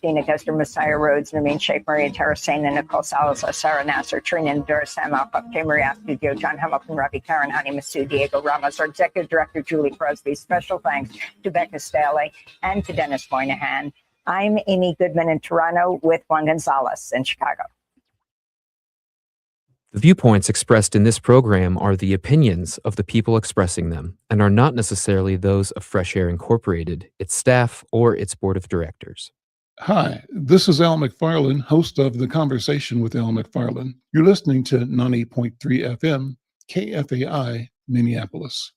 Dina Gester, Messiah Rhodes, Namin Sheikh, Maria Terracena, Nicole Salazar, Sarah Nasser, Trina Endura, Sam Alcock, Maria Studio, John Hamilton, Ravi Karen, Hani Masood, Diego Ramos, our Executive Director, Julie Crosby. Special thanks to Becca Staley and to Dennis Moynihan. I'm Amy Goodman in Toronto with Juan Gonzalez in Chicago. The viewpoints expressed in this program are the opinions of the people expressing them and are not necessarily those of Fresh Air Incorporated, its staff, or its board of directors. Hi, this is Al McFarlane, host of The Conversation with Al McFarlane. You're listening to 98.3 FM, KFAI, Minneapolis.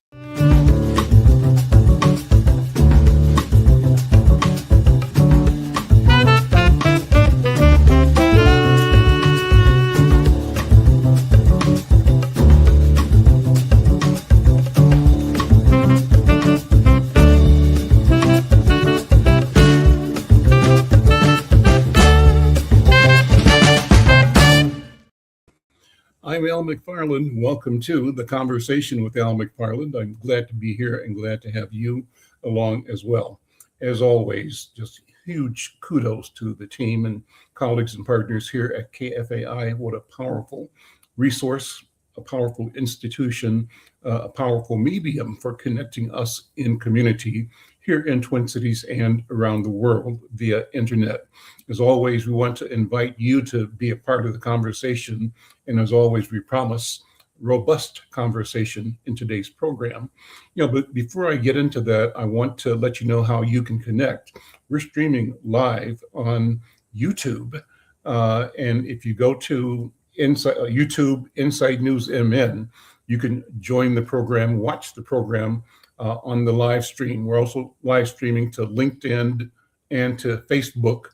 I'm Al McFarlane. Welcome to The Conversation with Al McFarlane. I'm glad to be here and glad to have you along as well. As always, just huge kudos to the team and colleagues and partners here at KFAI. What a powerful resource, a powerful institution, a powerful medium for connecting us in community here in Twin Cities and around the world via internet. As always, we want to invite you to be a part of the conversation. And as always, we promise robust conversation in today's program. But before I get into that, I want to let you know how you can connect. We're streaming live on YouTube. And if you go to YouTube Inside News MN, you can join the program, watch the program on the live stream. We're also live streaming to LinkedIn and to Facebook.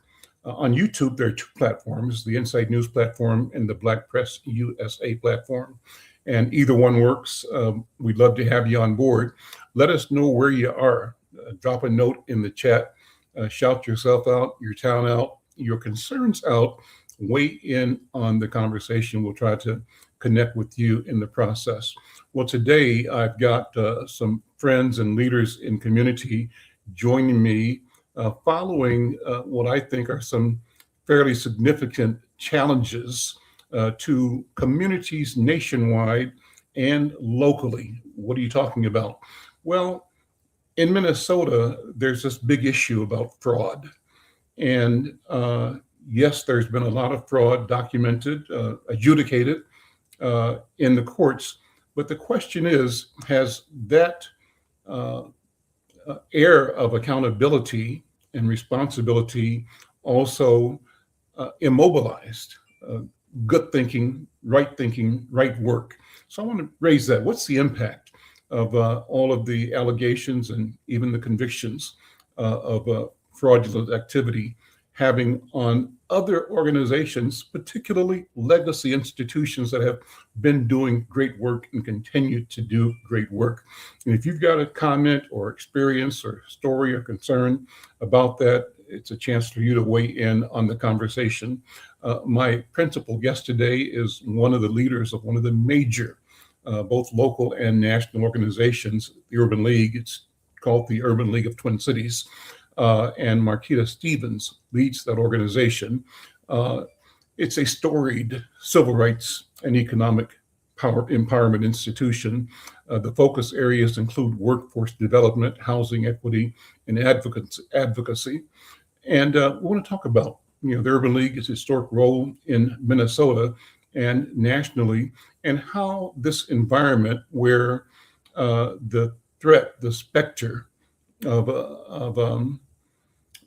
On YouTube, there are two platforms, the Inside News platform and the Black Press USA platform. And either one works. We'd love to have you on board. Let us know where you are. Drop a note in the chat. Shout yourself out, your town out, your concerns out. Weigh in on the conversation. We'll try to connect with you in the process. Well, today I've got some friends and leaders in community joining me following what I think are some fairly significant challenges to communities nationwide and locally. What are you talking about? Well, in Minnesota, there's this big issue about fraud. And yes, there's been a lot of fraud documented, adjudicated in the courts. But the question is, has that air of accountability and responsibility also immobilized good thinking, right work? So I want to raise that. What's the impact of all of the allegations and even the convictions of fraudulent activity having on other organizations, particularly legacy institutions that have been doing great work and continue to do great work? And if you've got a comment or experience or story or concern about that, it's a chance for you to weigh in on the conversation. My principal guest today is one of the leaders of one of the major, both local and national organizations, the Urban League. It's called the Urban League of Twin Cities. And Marquita Stevens leads that organization. It's a storied civil rights and economic empowerment institution. The focus areas include workforce development, housing equity, and advocacy. And we want to talk about the Urban League's historic role in Minnesota and nationally, and how this environment where the threat, the specter of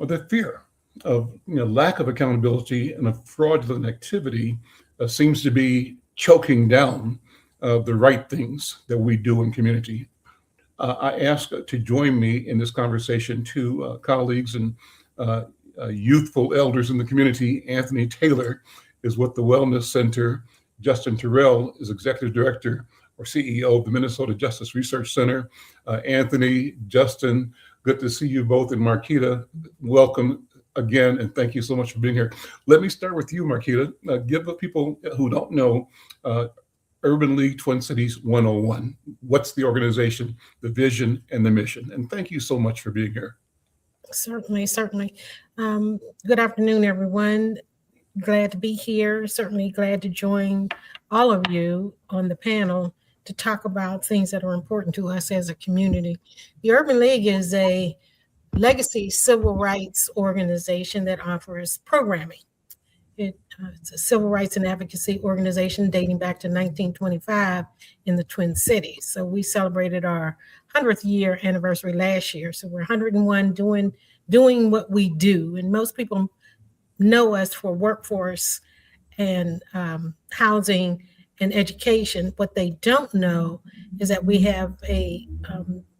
the fear of lack of accountability and of fraudulent activity seems to be choking down the right things that we do in community. I ask to join me in this conversation two colleagues and youthful elders in the community. Anthony Taylor is with the Wellness Center. Justin Terrell is Executive Director or CEO of the Minnesota Justice Research Center. Anthony, Justin, good to see you both. And Marquita, welcome again, and thank you so much for being here. Let me start with you, Marquita. Give the people who don't know Urban League Twin Cities 101. What's the organization, the vision, and the mission? And thank you so much for being here. Certainly, certainly. Good afternoon, everyone. Glad to be here. Certainly glad to join all of you on the panel to talk about things that are important to us as a community. The Urban League is a legacy civil rights organization that offers programming. It's a civil rights and advocacy organization dating back to 1925 in the Twin Cities. So we celebrated our 100th year anniversary last year. So we're 101 doing what we do. And most people know us for workforce and housing and education. What they don't know is that we have a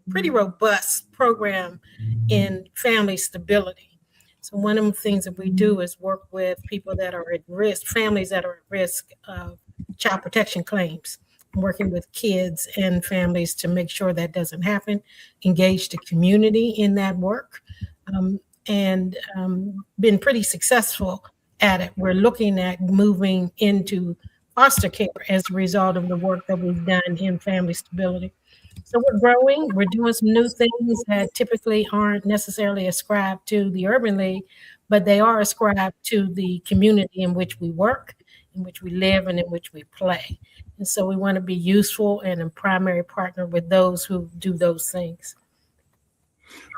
pretty robust program in family stability. So one of the things that we do is work with people that are at risk, families that are at risk of child protection claims, working with kids and families to make sure that doesn't happen, engage the community in that work, and been pretty successful at it. We're looking at moving into foster care as a result of the work that we've done in family stability. So we're growing, we're doing some new things that typically aren't necessarily ascribed to the Urban League, but they are ascribed to the community in which we work, in which we live, and in which we play. And so we want to be useful and a primary partner with those who do those things.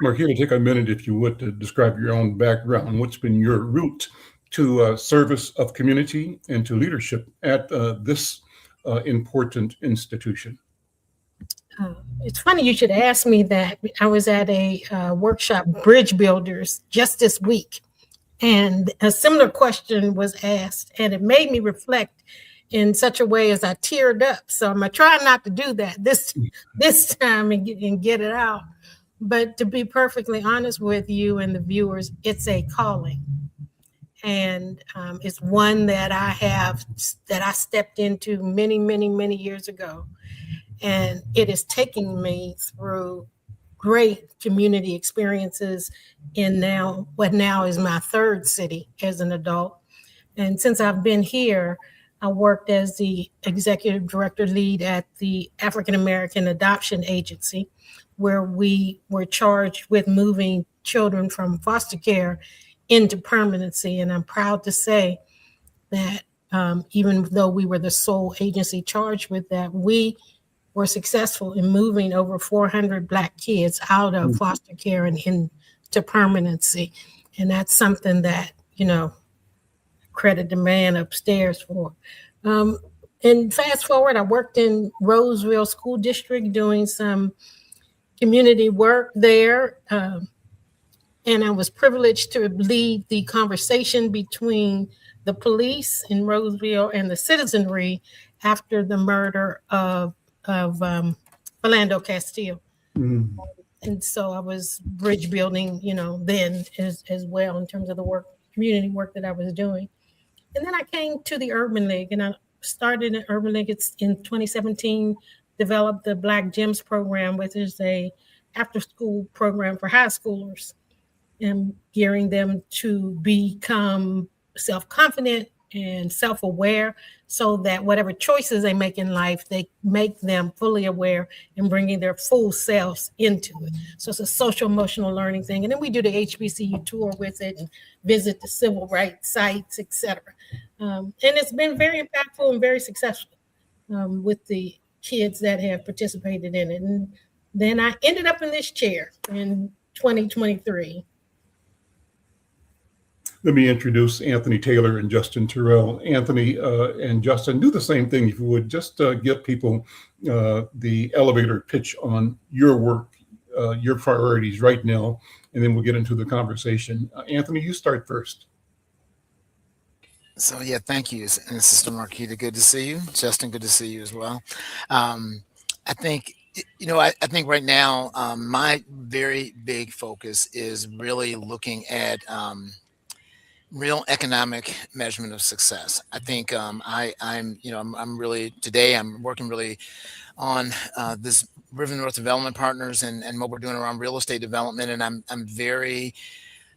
Marquita, take a minute, if you would, to describe your own background. What's been your route to service of community and to leadership at this important institution? It's funny you should ask me that. I was at a workshop, Bridge Builders, just this week, and a similar question was asked, and it made me reflect in such a way as I teared up. So I'm gonna try not to do that this time and get it out. But to be perfectly honest with you and the viewers, it's a calling, and it's one that I stepped into many, many, many years ago. And it is taking me through great community experiences in what now is my third city as an adult. And since I've been here, I worked as the executive director lead at the African American Adoption Agency, where we were charged with moving children from foster care into permanency. And I'm proud to say that even though we were the sole agency charged with that, we were successful in moving over 400 Black kids out of foster care and into permanency. And that's something that, credit the man upstairs for. And fast forward, I worked in Roseville School District doing some community work there. And I was privileged to lead the conversation between the police in Roseville and the citizenry after the murder of Philando Castile. Mm. And so I was bridge building, then as well in terms of the community work that I was doing. And then I came to the Urban League, and I started in Urban League in 2017, developed the Black Gems program, which is a after-school program for high schoolers, and gearing them to become self-confident and self-aware so that whatever choices they make in life, they make them fully aware and bringing their full selves into it. So it's a social emotional learning thing. And then we do the HBCU tour with it and visit the civil rights sites, et cetera. And it's been very impactful and very successful with the kids that have participated in it. And then I ended up in this chair in 2023. Let me introduce Anthony Taylor and Justin Terrell. Anthony and Justin, do the same thing if you would. Just give people the elevator pitch on your work, your priorities right now, and then we'll get into the conversation. Anthony, you start first. So yeah, thank you, and Sister Marquita. Good to see you. Justin, good to see you as well. I think I think right now my very big focus is really looking at real economic measurement of success. I think I'm working really on this River North Development Partners and what we're doing around real estate development, and I'm very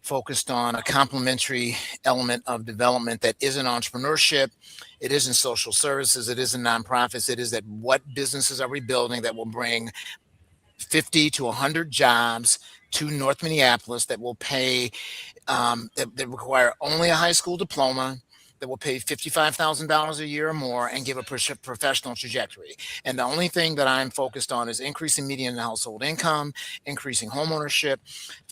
focused on a complementary element of development that isn't entrepreneurship, it isn't social services, it isn't nonprofits, it is that what businesses are we building that will bring 50 to 100 jobs to North Minneapolis that will pay, that require only a high school diploma, that will pay $55,000 a year or more and give a professional trajectory. And the only thing that I'm focused on is increasing median household income, increasing homeownership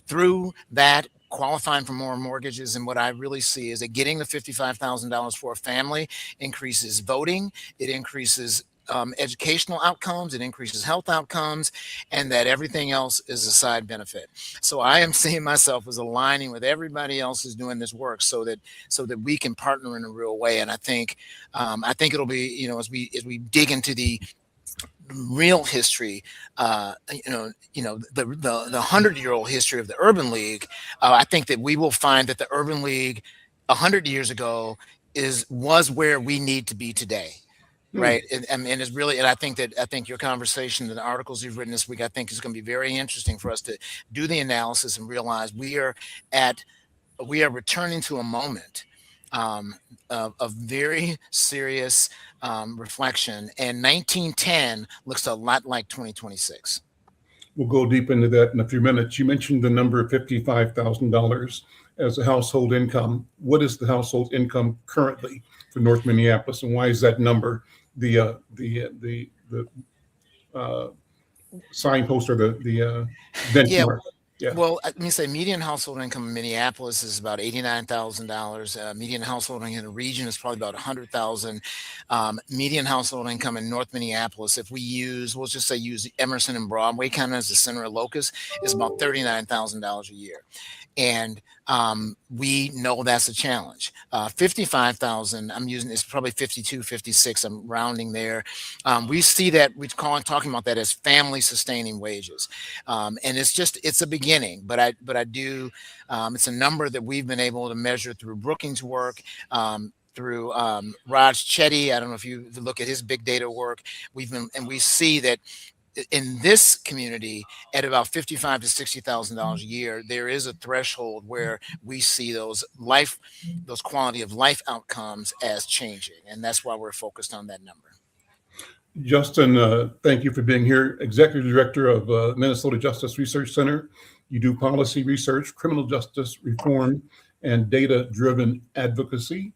through that, qualifying for more mortgages. And what I really see is that getting the $55,000 for a family increases voting, it increases educational outcomes, it increases health outcomes, and that everything else is a side benefit. So I am seeing myself as aligning with everybody else who's doing this work, so that we can partner in a real way. And I think it'll be, you know, as we dig into the real history, the 100-year-old history of the Urban League, I think that we will find that the Urban League 100 years ago was where we need to be today. Right. And it's really, and I think your conversation and the articles you've written this week, I think is going to be very interesting for us to do the analysis and realize we are returning to a moment of very serious reflection. And 1910 looks a lot like 2026. We'll go deep into that in a few minutes. You mentioned the number of $55,000 as a household income. What is the household income currently for North Minneapolis, and why is that number the signpost or the benchmark? Yeah. Well, let me say median household income in Minneapolis is about $89,000. Median household income in the region is probably about $100,000. Median household income in North Minneapolis, if we use Emerson and Broadway kind of as the center of locus, is about $39,000 a year. And we know that's a challenge. 55,000, I'm using, it's probably 52, 56, I'm rounding there. We see that, talking about that as family sustaining wages. And it's a beginning, but I do, it's a number that we've been able to measure through Brookings' work, through Raj Chetty. I don't know if you look at his big data work, we see that in this community, at about $55,000 to $60,000 a year, there is a threshold where we see those quality of life outcomes as changing, and that's why we're focused on that number. Justin, thank you for being here. Executive Director of Minnesota Justice Research Center. You do policy research, criminal justice reform, and data-driven advocacy.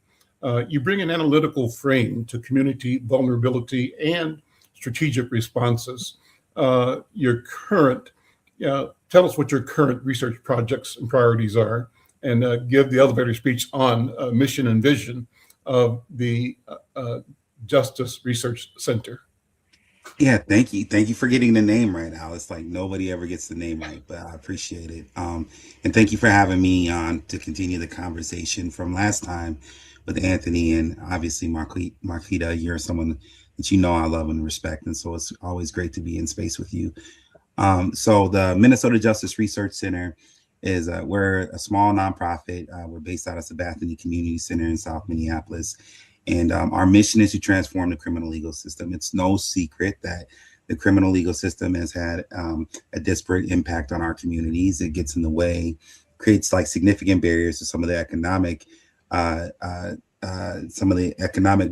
You bring an analytical frame to community vulnerability and strategic responses. Tell us what your current research projects and priorities are, and give the elevator speech on mission and vision of the Justice Research Center. Yeah, thank you. Thank you for getting the name right, Al. It's like nobody ever gets the name right, but I appreciate it. And thank you for having me on to continue the conversation from last time with Anthony, and obviously Marquita. You're someone that you know I love and respect, and so it's always great to be in space with you. So the Minnesota Justice Research Center is we're a small nonprofit. We're based out of Sabathani Community Center in South Minneapolis, and our mission is to transform the criminal legal system. It's no secret that the criminal legal system has had a disparate impact on our communities. It gets in the way, creates like significant barriers to some of the economic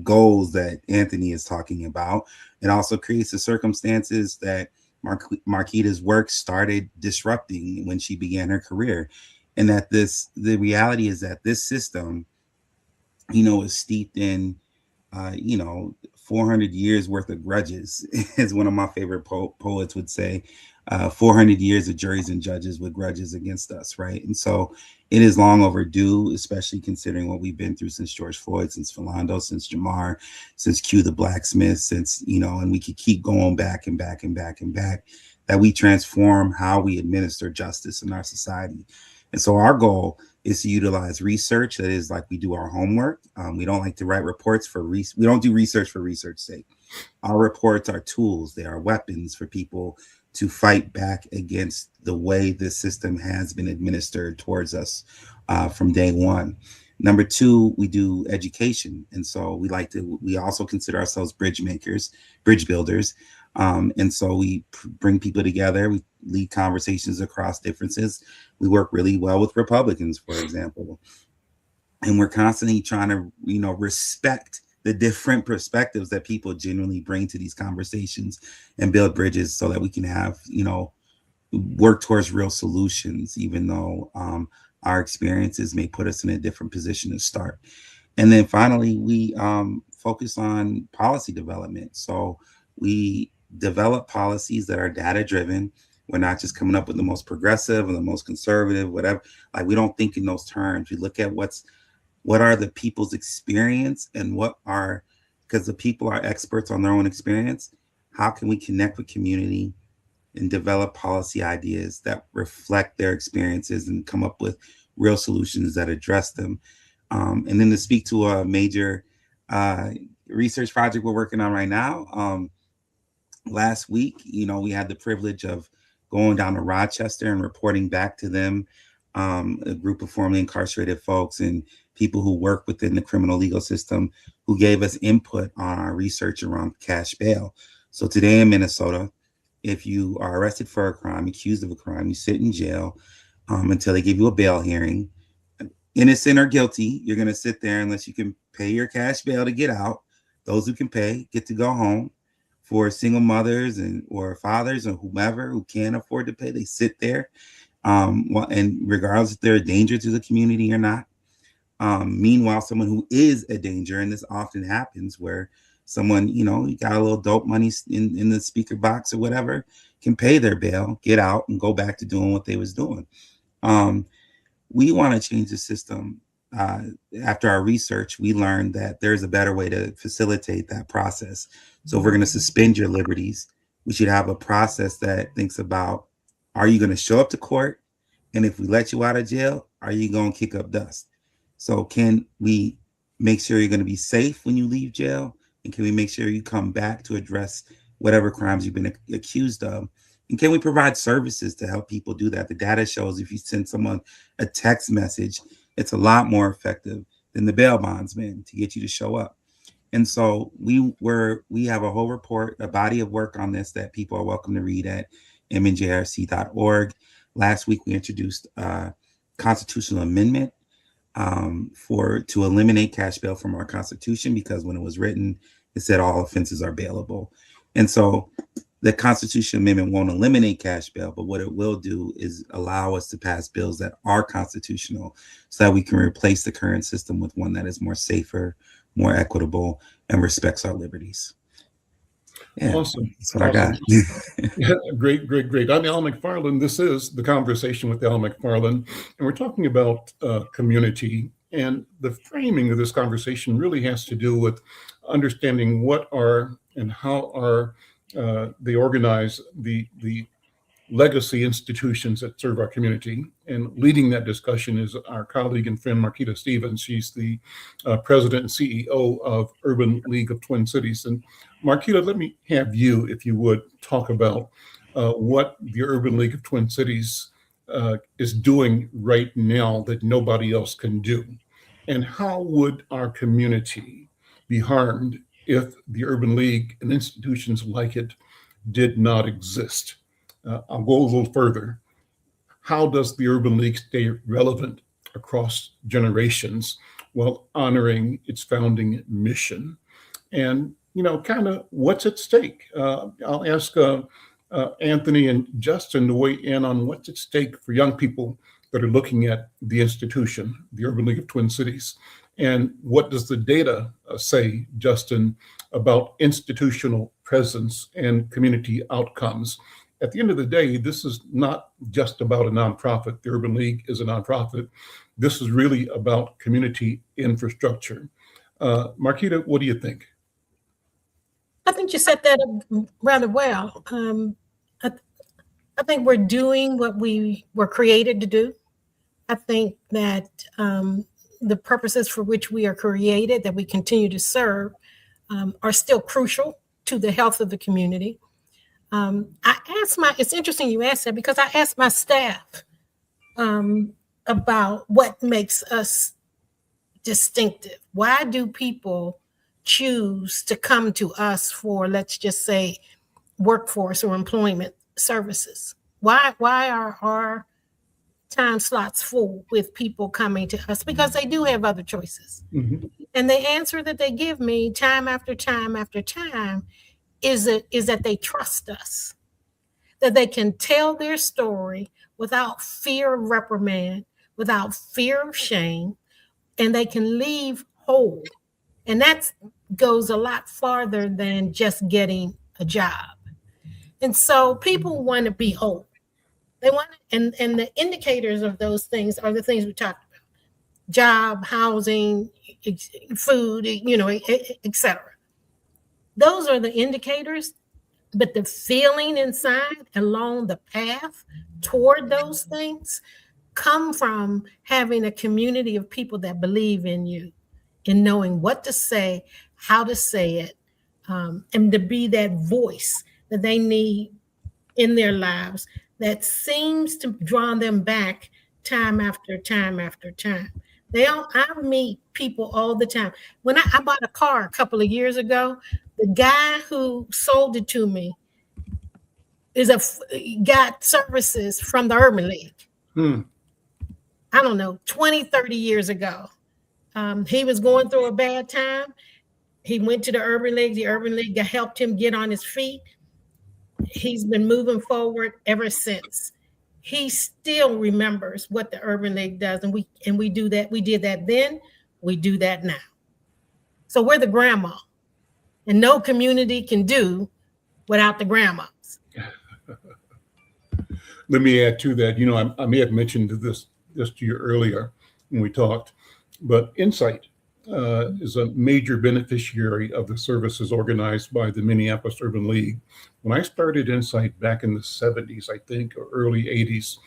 goals that Anthony is talking about. It also creates the circumstances that Marquita's work started disrupting when she began her career. And that the reality is that this system, is steeped in, 400 years worth of grudges, as one of my favorite poets would say. 400 years of juries and judges with grudges against us, right? And so it is long overdue, especially considering what we've been through since George Floyd, since Philando, since Jamar, since Q the Blacksmith, since, and we could keep going back and back and back and back, that we transform how we administer justice in our society. And so our goal is to utilize research. That is, like, we do our homework. We don't like to write reports we don't do research for research's sake. Our reports are tools. They are weapons for people to fight back against the way this system has been administered towards us from day one. Number two, we do education. And so we also consider ourselves bridge builders. And so we bring people together. We lead conversations across differences. We work really well with Republicans, for example. And we're constantly trying to, respect the different perspectives that people genuinely bring to these conversations and build bridges so that we can have, work towards real solutions, even though our experiences may put us in a different position to start. And then finally, we focus on policy development. So we develop policies that are data driven. We're not just coming up with the most progressive or the most conservative, whatever. Like, we don't think in those terms. We look at what are the people's experience and because the people are experts on their own experience. How can we connect with community and develop policy ideas that reflect their experiences and come up with real solutions that address them? And then to speak to a major research project we're working on right now, last week, we had the privilege of going down to Rochester and reporting back to them, a group of formerly incarcerated folks and people who work within the criminal legal system who gave us input on our research around cash bail. So today in Minnesota, if you are arrested for a crime, accused of a crime, you sit in jail until they give you a bail hearing. Innocent or guilty, you're going to sit there unless you can pay your cash bail to get out. Those who can pay get to go home. For single mothers or fathers or whomever who can't afford to pay, they sit there. And regardless if they're a danger to the community or not. Meanwhile, someone who is a danger, and this often happens where someone, you got a little dope money in the speaker box or whatever, can pay their bail, get out, and go back to doing what they was doing. We want to change the system. After our research, we learned that there's a better way to facilitate that process. So if we're going to suspend your liberties, we should have a process that thinks about, are you going to show up to court? And if we let you out of jail, are you going to kick up dust? So can we make sure you're going to be safe when you leave jail? And can we make sure you come back to address whatever crimes you've been accused of? And can we provide services to help people do that? The data shows if you send someone a text message, it's a lot more effective than the bail bondsman to get you to show up. And so we have a whole report, a body of work on this that people are welcome to read at mnjrc.org. Last week, we introduced a constitutional amendment to eliminate cash bail from our Constitution, because when it was written, it said all offenses are bailable. And so the Constitutional Amendment won't eliminate cash bail, but what it will do is allow us to pass bills that are constitutional so that we can replace the current system with one that is more safer, more equitable, and respects our liberties. Yeah, Awesome. that's what I got. Great. I'm Al McFarlane. This is The Conversation with Al McFarlane, and we're talking about community. And the framing of this conversation really has to do with understanding what are and how are they organize the legacy institutions that serve our community. And leading that discussion is our colleague and friend, Marquita Stevens. She's the president and CEO of Urban League of Twin Cities. And Marquita, let me have you, if you would, talk about what the Urban League of Twin Cities is doing right now that nobody else can do. And how would our community be harmed if the Urban League and institutions like it did not exist? I'll go a little further. How does the Urban League stay relevant across generations while honoring its founding mission? And, kind of what's at stake? I'll ask Anthony and Justin to weigh in on what's at stake for young people that are looking at the institution, the Urban League of Twin Cities. And what does the data say, Justin, about institutional presence and community outcomes? At the end of the day, this is not just about a nonprofit. The Urban League is a nonprofit. This is really about community infrastructure. Marquita, what do you think? I think you set that up rather well. I think we're doing what we were created to do. I think that the purposes for which we are created, that we continue to serve, are still crucial to the health of the community. It's interesting you asked that, because I asked my staff about what makes us distinctive. Why do people choose to come to us for, let's just say, workforce or employment services? Why are our time slots full with people coming to us? Because they do have other choices. Mm-hmm. And the answer that they give me time after time after time is that they trust us, that they can tell their story without fear of reprimand, without fear of shame, and they can leave whole. And that goes a lot farther than just getting a job. And so people want to be whole. They want, and the indicators of those things are the things we talked about: job, housing, food, etc. Those are the indicators, but the feeling inside along the path toward those things come from having a community of people that believe in you, in knowing what to say, how to say it, and to be that voice that they need in their lives that seems to draw them back time after time after time. I meet people all the time. When I bought a car a couple of years ago, the guy who sold it to me got services from the Urban League. I don't know, 20, 30 years ago. He was going through a bad time. He went to the Urban League. The Urban League helped him get on his feet. He's been moving forward ever since. He still remembers what the Urban League does, and we do that. We did that then. We do that now. So we're the grandma, and no community can do without the grandmas. Let me add to that. I may have mentioned this to you earlier when we talked, but Insight is a major beneficiary of the services organized by the Minneapolis Urban League. When I started Insight back in the 70s, I think, or early 80s,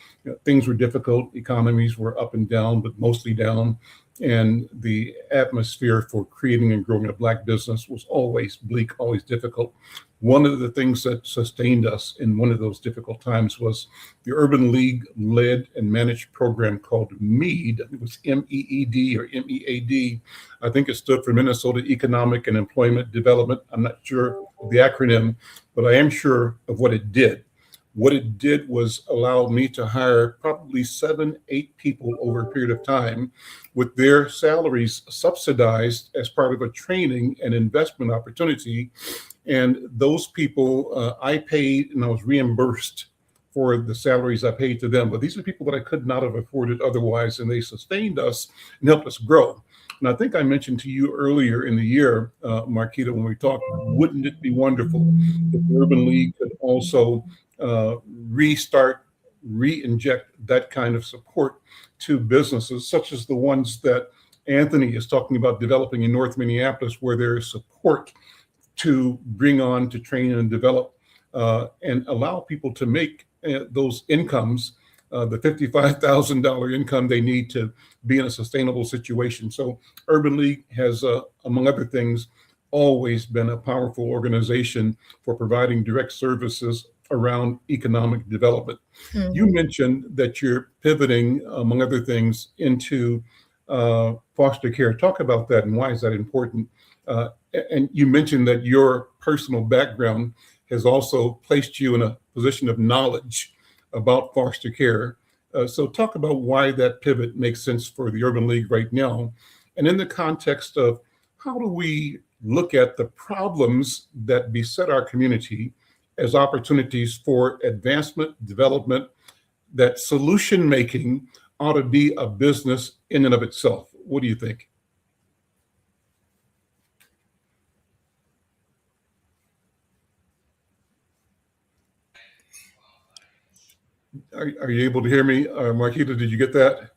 things were difficult. Economies were up and down, but mostly down. And the atmosphere for creating and growing a Black business was always bleak, always difficult. One of the things that sustained us in one of those difficult times was the Urban League led and managed program called MEED. It was MEED or MEAD. I think it stood for Minnesota Economic and Employment Development. I'm not sure of the acronym, but I am sure of what it did. What it did was allow me to hire probably 7, 8 people over a period of time with their salaries subsidized as part of a training and investment opportunity. And those people I paid, and I was reimbursed for the salaries I paid to them. But these are people that I could not have afforded otherwise, and they sustained us and helped us grow. And I think I mentioned to you earlier in the year, Marquita, when we talked, wouldn't it be wonderful if the Urban League could also re-inject that kind of support to businesses, such as the ones that Anthony is talking about developing in North Minneapolis, where there is support to bring on, to train and develop, and allow people to make those incomes, the $55,000 income they need to be in a sustainable situation. So Urban League has, among other things, always been a powerful organization for providing direct services around economic development. Mm-hmm. You mentioned that you're pivoting, among other things, into foster care. Talk about that and why is that important? And you mentioned that your personal background has also placed you in a position of knowledge about foster care. So talk about why that pivot makes sense for the Urban League right now. And in the context of how do we look at the problems that beset our community as opportunities for advancement, development, that solution making ought to be a business in and of itself. What do you think? Are you able to hear me? Marquita, did you get that?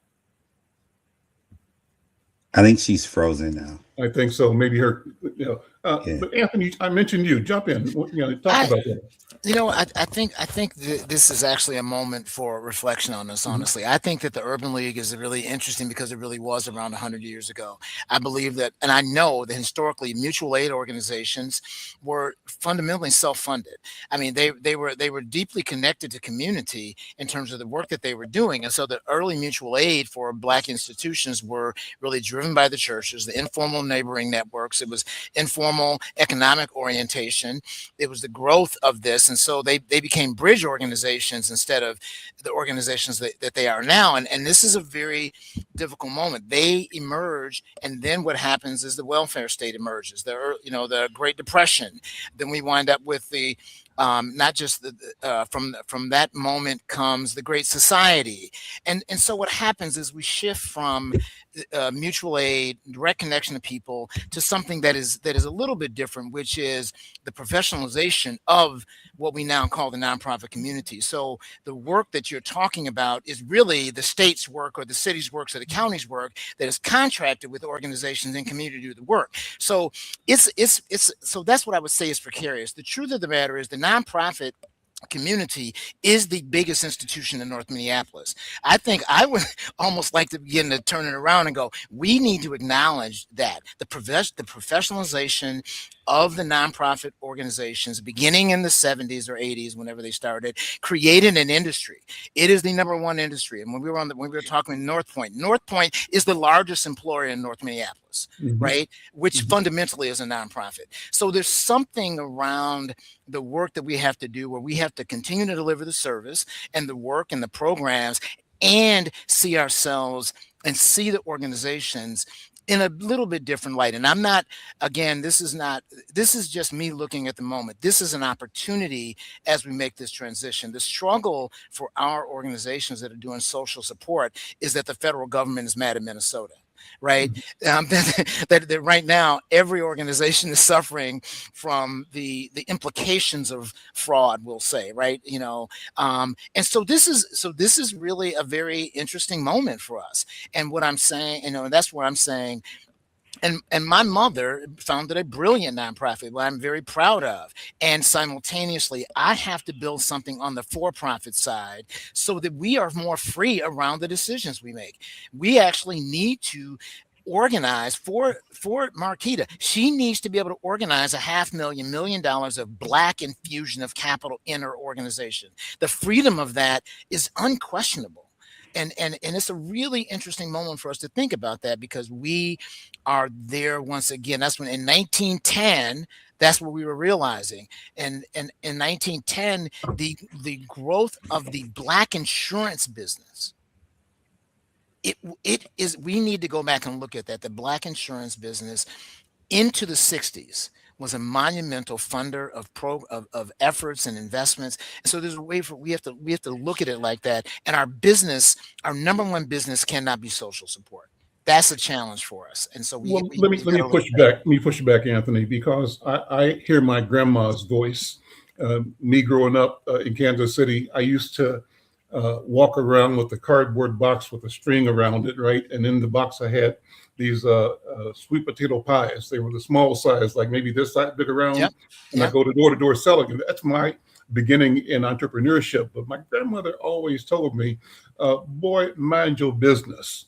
I think she's frozen now. I think so. Maybe her, yeah. But Anthony, I mentioned you. Jump in. Talk about that. I think this is actually a moment for reflection on this, honestly. I think that the Urban League is really interesting because it really was around 100 years ago. I believe that, and I know that historically mutual aid organizations were fundamentally self-funded. I mean, they were deeply connected to community in terms of the work that they were doing. And so the early mutual aid for Black institutions were really driven by the churches, the informal neighboring networks. It was informal economic orientation. It was the growth of this. And so they became bridge organizations instead of the organizations that they are now. And this is a very difficult moment. They emerge, and then what happens is the welfare state emerges. The Great Depression. Then we wind up with the not just from that moment comes the Great Society, and so what happens is we shift from mutual aid, direct connection to people, to something that is a little bit different, which is the professionalization of what we now call the nonprofit community. So the work that you're talking about is really the state's work or the city's work or the county's work that is contracted with organizations and community to do the work. So it's so that's what I would say is precarious. The truth of the matter is the nonprofit community is the biggest institution in North Minneapolis. I think I would almost like to begin to turn it around and go, we need to acknowledge that the professionalization of the nonprofit organizations beginning in the 70s or 80s, whenever they started, created an industry. It is the number one industry. And when we were talking in North Point is the largest employer in North Minneapolis, right? Which fundamentally is a nonprofit. So there's something around the work that we have to do where we have to continue to deliver the service and the work and the programs and see ourselves and see the organizations in a little bit different light. And I'm not, again, this is just me looking at the moment. This is an opportunity as we make this transition. The struggle for our organizations that are doing social support is that the federal government is mad at Minnesota. Right. That right now, every organization is suffering from the implications of fraud, we'll say. Right. And so this is really a very interesting moment for us. And what I'm saying, and that's what I'm saying. And my mother founded a brilliant nonprofit, what I'm very proud of. And simultaneously, I have to build something on the for-profit side so that we are more free around the decisions we make. We actually need to organize for Marquita. She needs to be able to organize $500,000 $1 million of Black infusion of capital in her organization. The freedom of that is unquestionable. And it's a really interesting moment for us to think about that, because we are there once again. That's when in 1910, that's what we were realizing. And in 1910, the growth of the Black insurance business, it is, we need to go back and look at that. The Black insurance business into the 60s was a monumental funder of efforts and investments. And so there's a way we have to look at it like that. And our number one business cannot be social support. That's a challenge for us. And so let me push back. Let me push you back, Anthony, because I hear my grandma's voice. Me growing up in Kansas City, I used to walk around with a cardboard box with a string around it, right? And in the box I had these sweet potato pies. They were the small size, like maybe this size, big around. Yep. And I go to door selling. And that's my beginning in entrepreneurship. But my grandmother always told me, boy, mind your business.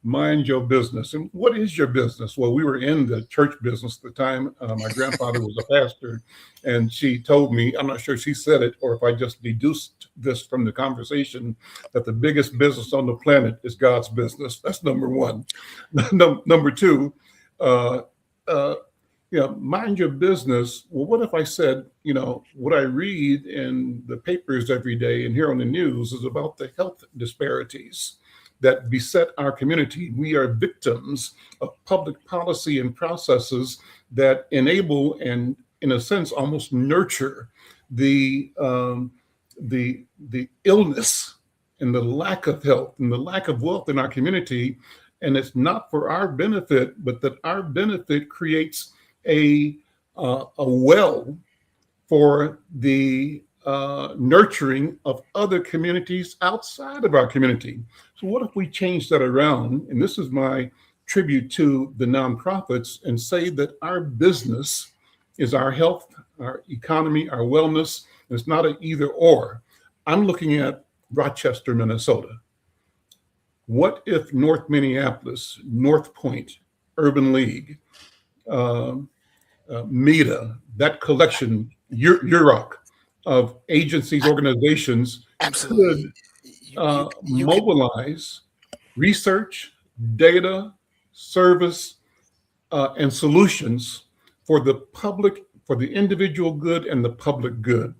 Mind your business. And what is your business? Well, we were in the church business at the time. My grandfather was a pastor, and she told me, I'm not sure she said it or if I just deduced this from the conversation, that the biggest business on the planet is God's business. That's number one. Number two, mind your business. Well, what if I said, what I read in the papers every day and hear on the news is about the health disparities that beset our community. We are victims of public policy and processes that enable and, in a sense, almost nurture the illness and the lack of health and the lack of wealth in our community. And it's not for our benefit, but that our benefit creates a well for the nurturing of other communities outside of our community. So what if we change that around? And this is my tribute to the nonprofits, and say that our business is our health, our economy, our wellness. It's not an either or. I'm looking at Rochester, Minnesota. What if North Minneapolis, North Point, Urban League, MEDA, that collection, UROC, of agencies, organizations, absolutely could mobilize research, data, service, and solutions for the public, for the individual good and the public good.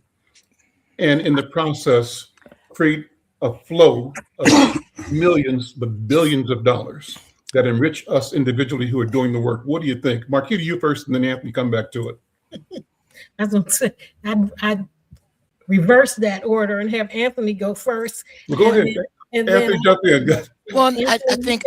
and in the process create a flow of millions, but billions of dollars that enrich us individually who are doing the work. What do you think? Marquita, you first, and then Anthony, come back to it. I was gonna say I'd reverse that order and have Anthony go first. Well, go ahead. And Anthony, then jump in. Well, I think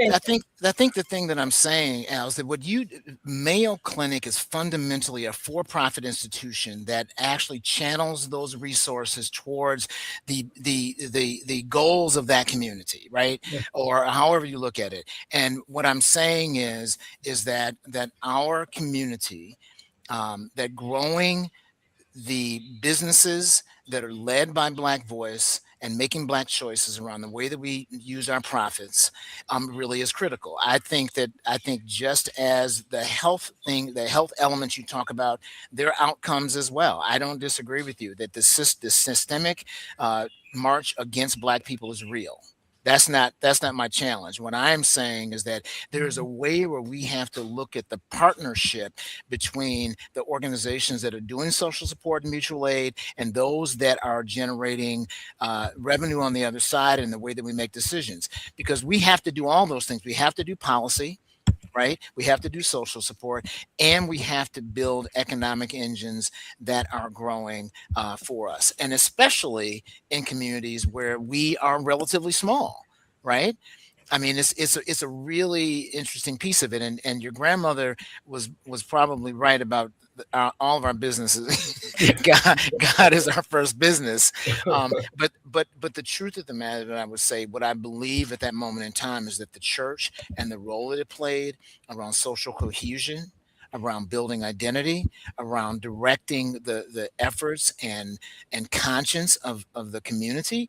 the thing that I'm saying, Al, is that Mayo Clinic is fundamentally a for-profit institution that actually channels those resources towards the goals of that community, right? Yeah. Or however you look at it. And what I'm saying is that our community, that growing the businesses that are led by Black voice and making Black choices around the way that we use our profits, really is critical. I think just as the health elements you talk about, their outcomes as well. I don't disagree with you that the systemic march against Black people is real. That's not my challenge. What I'm saying is that there's a way where we have to look at the partnership between the organizations that are doing social support and mutual aid and those that are generating revenue on the other side, and the way that we make decisions. Because we have to do all those things. We have to do policy, right? We have to do social support, and we have to build economic engines that are growing for us, and especially in communities where we are relatively small, right? I mean, it's a really interesting piece of it, and your grandmother was probably right about all of our businesses. God is our first business, but the truth of the matter, that I would say, what I believe at that moment in time, is that the church and the role that it played around social cohesion, around building identity, around directing the efforts and conscience of the community,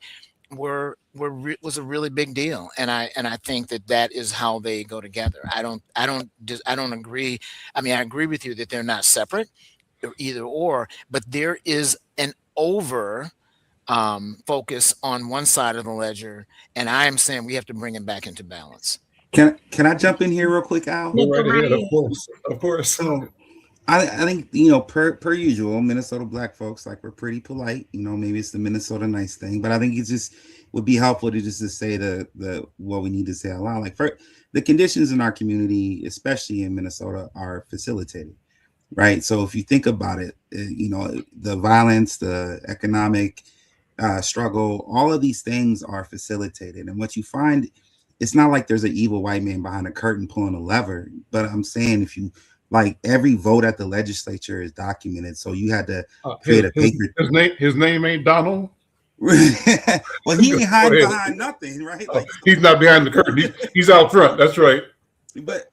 was a really big deal, and I think that is how they go together. I don't agree. I mean, I agree with you that they're not separate or either or, but there is an over focus on one side of the ledger, and I am saying we have to bring it back into balance. Can I jump in here real quick, Al? Go right ahead, of course. So I think, per usual, Minnesota Black folks, like, we're pretty polite. Maybe it's the Minnesota nice thing, but I think it just would be helpful to say the what we need to say out loud. Like, for the conditions in our community, especially in Minnesota, are facilitated, right? So if you think about it, the violence, the economic struggle, all of these things are facilitated. And what you find, it's not like there's an evil white man behind a curtain pulling a lever, but I'm saying, if you, like, every vote at the legislature is documented. So you had to create a paper. His name ain't Donald. Well, he ain't hiding behind nothing, right? Like, he's not behind the curtain. He's out front. That's right. But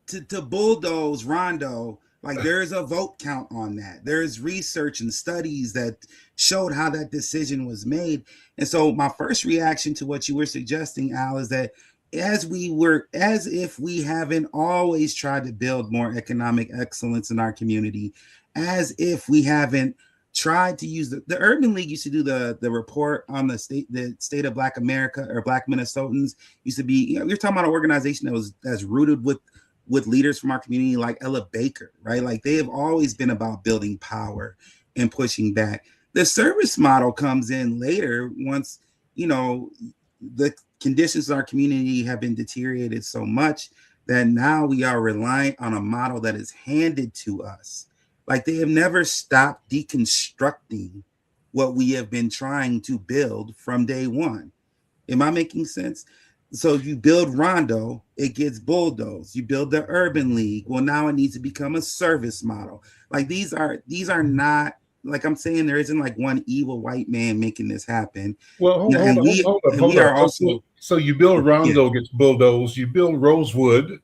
to bulldoze Rondo, like, there is a vote count on that. There's research and studies that showed how that decision was made. And so my first reaction to what you were suggesting, Al, is that as if we haven't always tried to build more economic excellence in our community, as if we haven't tried to use the Urban League used to do the report on the state of Black America, or Black Minnesotans, used to be, you're talking about an organization that's rooted with leaders from our community, like Ella Baker, right? Like, they have always been about building power and pushing back. The service model comes in later, once, the conditions in our community have been deteriorated so much that now we are reliant on a model that is handed to us. Like, they have never stopped deconstructing what we have been trying to build from day one. Am I making sense? So you build Rondo, it gets bulldozed. You build the Urban League. Well, now it needs to become a service model. Like, these are not, like I'm saying, there isn't like one evil white man making this happen. Well, hold on. So you build Rondo, gets bulldozed. You build Rosewood.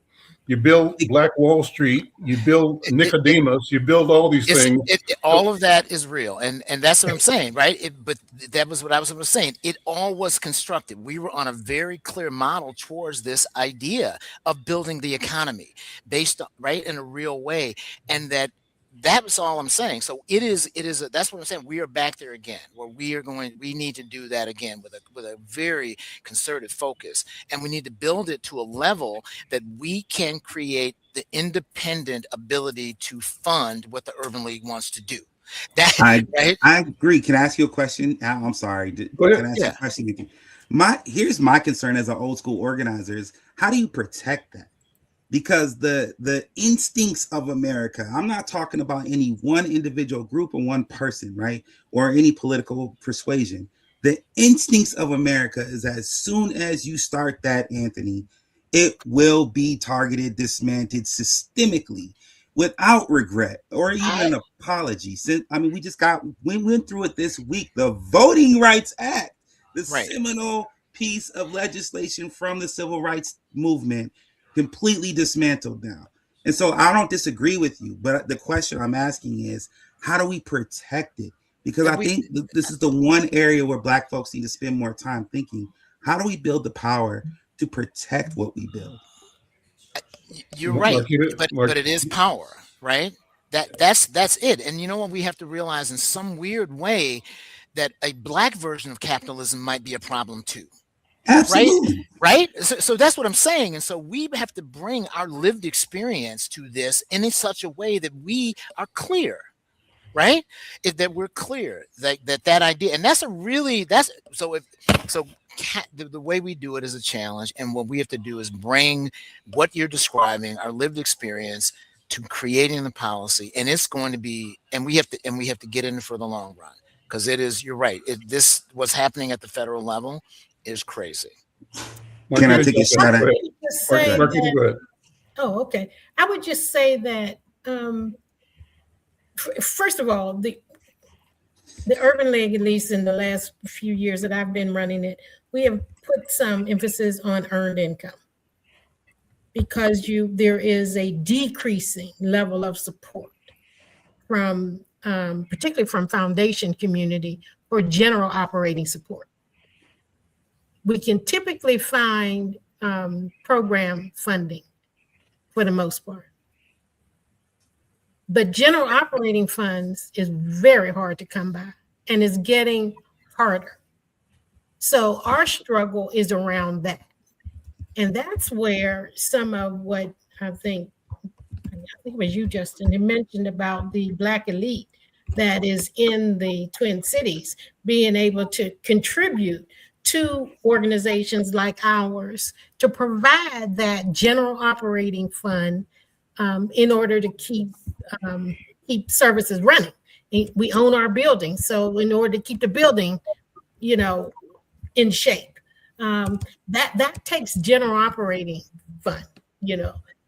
You build Black Wall Street. You build Nicodemus. You build all these things. All of that is real, and that's what I'm saying, right? But that was what I was saying. It all was constructed. We were on a very clear model towards this idea of building the economy based on, right, in a real way, and that was all I'm saying. So that's what I'm saying. We are back there again, where we need to do that again with a very concerted focus, and we need to build it to a level that we can create the independent ability to fund what the Urban League wants to do. That I right? I agree. Can I ask you a question? Al, I'm sorry. Go Can ahead. I ask you Yeah. a question? Here's my concern as an old school organizer is how do you protect that? Because the instincts of America, I'm not talking about any one individual group or one person, right? Or any political persuasion. The instincts of America is as soon as you start that, Anthony, it will be targeted, dismantled systemically without regret or even I an apology. I mean, we went through it this week, the Voting Rights Act, the right. seminal piece of legislation from the civil rights movement, completely dismantled now. And so I don't disagree with you, but the question I'm asking is, how do we protect it? Because I We think this is the one area where Black folks need to spend more time thinking, how do we build the power to protect what we build? you're right, Marquita, but it is power, right? That's it. And you know what we have to realize in some weird way that a Black version of capitalism might be a problem too. Right? Absolutely. Right? So that's what I'm saying. And so we have to bring our lived experience to this in such a way that we are clear, right? That we're clear that idea. And that's so if so the way we do it is a challenge. And what we have to do is bring what you're describing, our lived experience, to creating the policy. And it's going to be, and we have to get in it for the long run. Because you're right. What's happening at the federal level is crazy. Can I Marquita, take a jump shot in. Go at ahead. Just say Marquita, that, go ahead. oh, okay. I would just say that first of all, the Urban League, at least in the last few years that I've been running it, we have put some emphasis on earned income because there is a decreasing level of support from particularly from foundation community for general operating support. We can typically find program funding for the most part. But general operating funds is very hard to come by and is getting harder. So our struggle is around that. And that's where some of what I think it was you, Justin, you mentioned about the Black elite that is in the Twin Cities being able to contribute to organizations like ours to provide that general operating fund in order to keep services running. We own our building, so in order to keep the building, in shape, that takes general operating fund,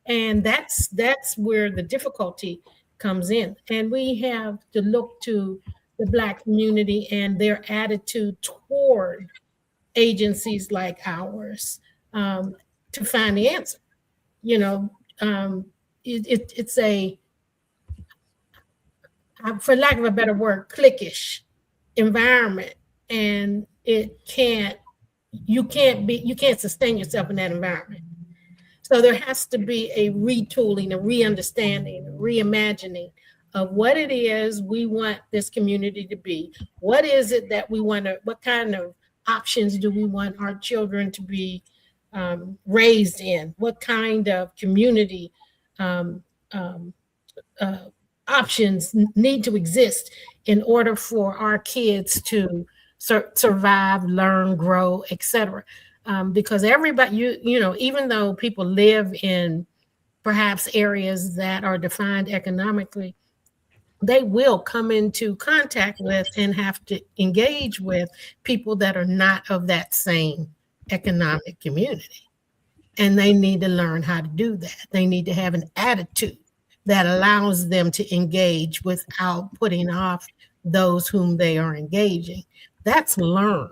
and that's where the difficulty comes in. And we have to look to the Black community and their attitude toward agencies like ours to find the answer. It's a, for lack of a better word, cliquish environment, and you can't sustain yourself in that environment. So there has to be a retooling, a re-understanding, a reimagining of what it is we want this community to be. What is it that we want to, what kind of options do we want our children to be raised in? What kind of community options need to exist in order for our kids to survive, learn, grow, etc. Because everybody, even though people live in perhaps areas that are defined economically, they will come into contact with and have to engage with people that are not of that same economic community. And they need to learn how to do that. They need to have an attitude that allows them to engage without putting off those whom they are engaging. That's learned.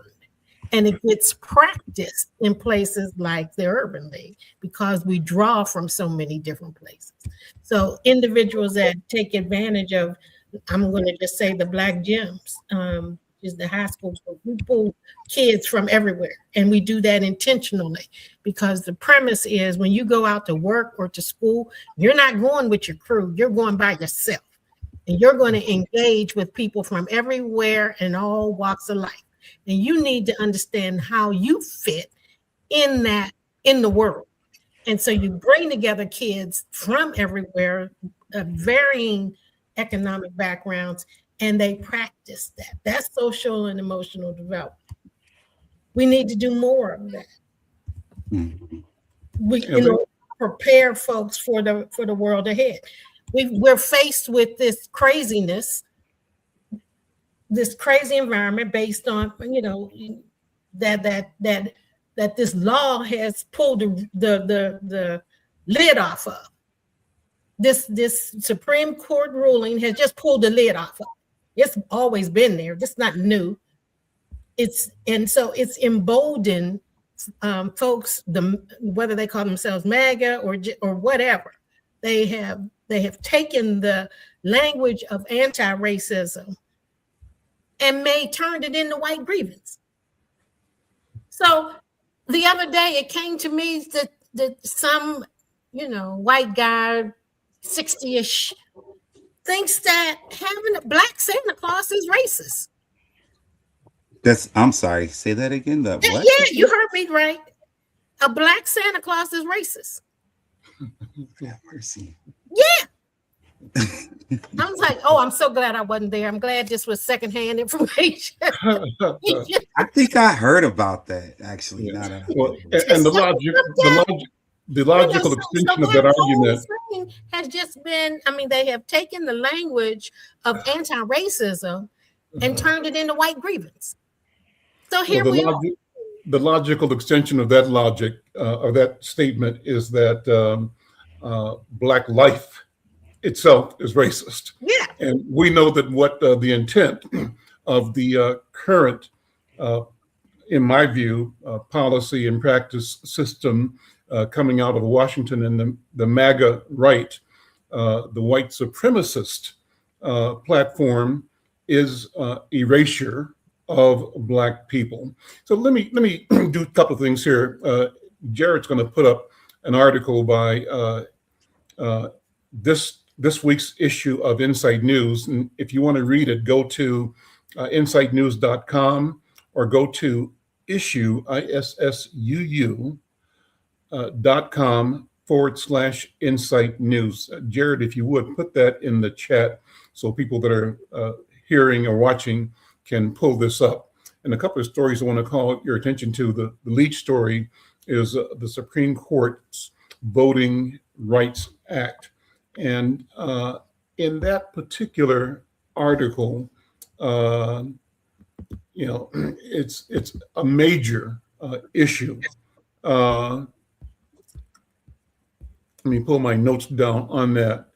And it gets practiced in places like the Urban League because we draw from so many different places. So individuals that take advantage of, I'm going to just say the Black gyms, is the high school. We pull kids from everywhere, and we do that intentionally because the premise is when you go out to work or to school, you're not going with your crew, you're going by yourself. And you're going to engage with people from everywhere and all walks of life. And you need to understand how you fit in the world. And so you bring together kids from everywhere, varying economic backgrounds, and they practice that. That's social and emotional development. We need to do more of that. We prepare folks for the world ahead. We're faced with this craziness, this crazy environment based on, that this law has pulled the lid off of. This Supreme Court ruling has just pulled the lid off of. It's always been there. It's not new. So it's emboldened folks, whether they call themselves MAGA or whatever. They have taken the language of anti-racism and turned it into white grievance. So the other day it came to me that some, white guy, 60-ish, thinks that having a black Santa Claus is racist. I'm sorry, say that again. What? Yeah, you heard me right. A black Santa Claus is racist. Yeah, mercy. Yeah. I was like, oh, I'm so glad I wasn't there. I'm glad this was secondhand information. I think I heard about that, actually. Yeah. The logical extension of that argument has just been, they have taken the language of anti-racism and turned it into white grievance. So here we are. The logical extension of that logic, of that statement, is that Black life itself is racist. Yeah. And we know that what the intent of the current, in my view, policy and practice system coming out of Washington and the MAGA right, the white supremacist platform, is erasure of Black people. So let me do a couple of things here. Jared's going to put up an article by this week's issue of Insight News, and if you want to read it, go to insightnews.com or go to issuu.com/Insight News. Jared, if you would put that in the chat so people that are hearing or watching can pull this up. And a couple of stories I want to call your attention to. The lead story is the Supreme Court's Voting Rights Act. And in that particular article, it's a major issue. Let me pull my notes down on that.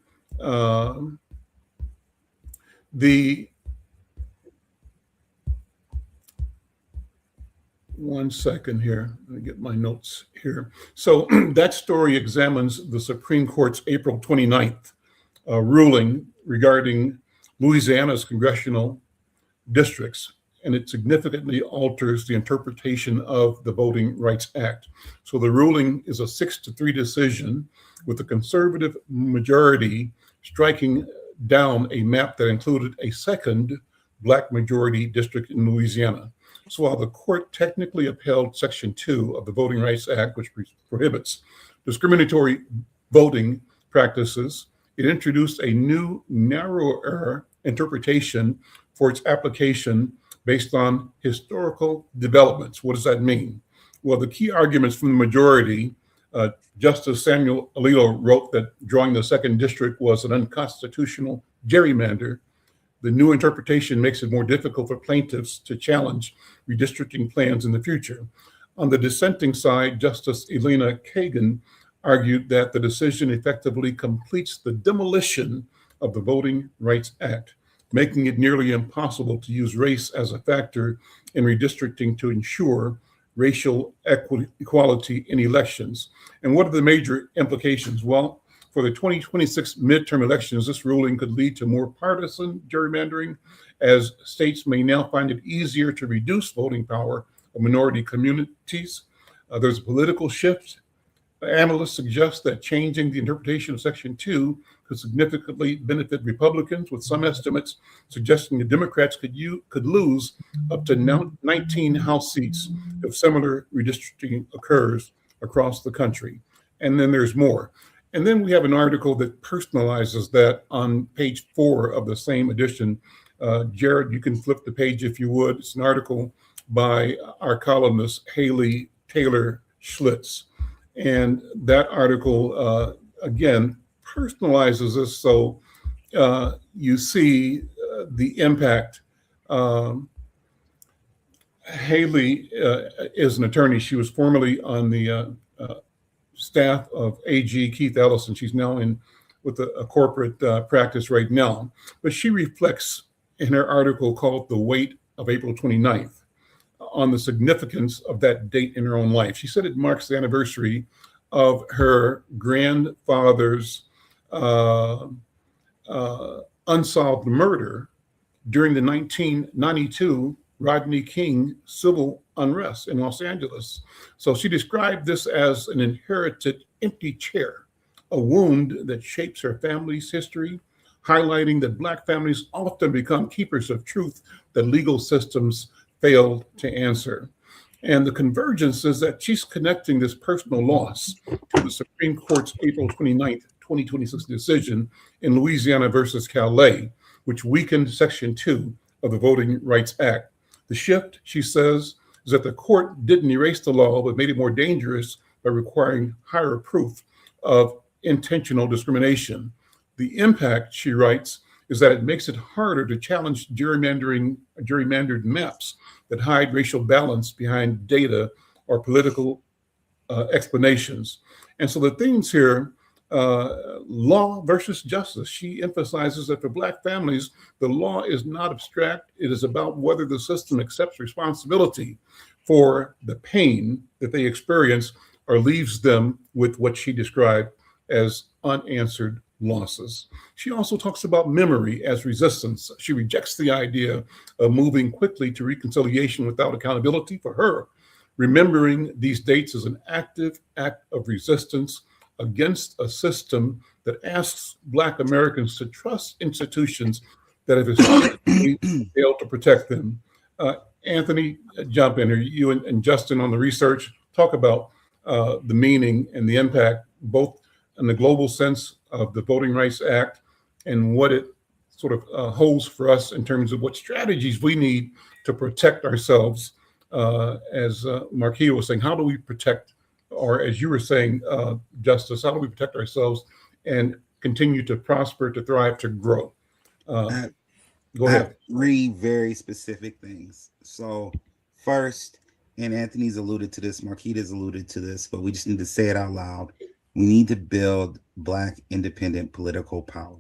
One second here. Let me get my notes here. So that story examines the Supreme Court's April 29th ruling regarding Louisiana's congressional districts, and it significantly alters the interpretation of the Voting Rights Act. So the ruling is a 6-3 decision, with the conservative majority striking down a map that included a second Black majority district in Louisiana. So while the court technically upheld Section 2 of the Voting Rights Act, which prohibits discriminatory voting practices, it introduced a new, narrower interpretation for its application based on historical developments. What does that mean? Well, the key arguments from the majority, Justice Samuel Alito wrote that drawing the second district was an unconstitutional gerrymander. The new interpretation makes it more difficult for plaintiffs to challenge redistricting plans in the future. On the dissenting side, Justice Elena Kagan argued that the decision effectively completes the demolition of the Voting Rights Act, making it nearly impossible to use race as a factor in redistricting to ensure racial equality in elections. And what are the major implications? Well, for the 2026 midterm elections, this ruling could lead to more partisan gerrymandering, as states may now find it easier to reduce voting power of minority communities. There's a political shift. Analysts suggest that changing the interpretation of Section 2 could significantly benefit Republicans, with some estimates suggesting the Democrats could lose up to 19 House seats if similar redistricting occurs across the country. And then there's more. And then we have an article that personalizes that on page 4 of the same edition Jared, you can flip the page if you would. It's an article by our columnist, Haley Taylor Schlitz. And that article, again, personalizes this so you see the impact. Haley is an attorney. She was formerly on the staff of AG Keith Ellison. She's now in with a corporate practice right now. But she reflects in her article called The Weight of April 29th on the significance of that date in her own life. She said it marks the anniversary of her grandfather's unsolved murder during the 1992 Rodney King civil unrest in Los Angeles. So she described this as an inherited empty chair, a wound that shapes her family's history, highlighting that Black families often become keepers of truth that legal systems failed to answer. And the convergence is that she's connecting this personal loss to the Supreme Court's April 29th, 2026 decision in Louisiana versus Calais, which weakened Section 2 of the Voting Rights Act. The shift, she says, is that the court didn't erase the law, but made it more dangerous by requiring higher proof of intentional discrimination. The impact, she writes, is that it makes it harder to challenge gerrymandered maps that hide racial balance behind data or political explanations. And so the themes here, law versus justice. She emphasizes that for Black families, the law is not abstract. It is about whether the system accepts responsibility for the pain that they experience or leaves them with what she described as unanswered losses. She also talks about memory as resistance. She rejects the idea of moving quickly to reconciliation without accountability. For her, remembering these dates is an active act of resistance against a system that asks Black Americans to trust institutions that have historically failed to protect them. Anthony, jump in here. You and Justin on the research, talk about the meaning and the impact, both in the global sense of the Voting Rights Act and what it sort of holds for us in terms of what strategies we need to protect ourselves. As Marquita was saying, how do we protect, or as you were saying, Justice, how do we protect ourselves and continue to prosper, to thrive, to grow? Go ahead. Three very specific things. So first, and Anthony's alluded to this, Marquita's alluded to this, but we just need to say it out loud. We need to build Black independent political power.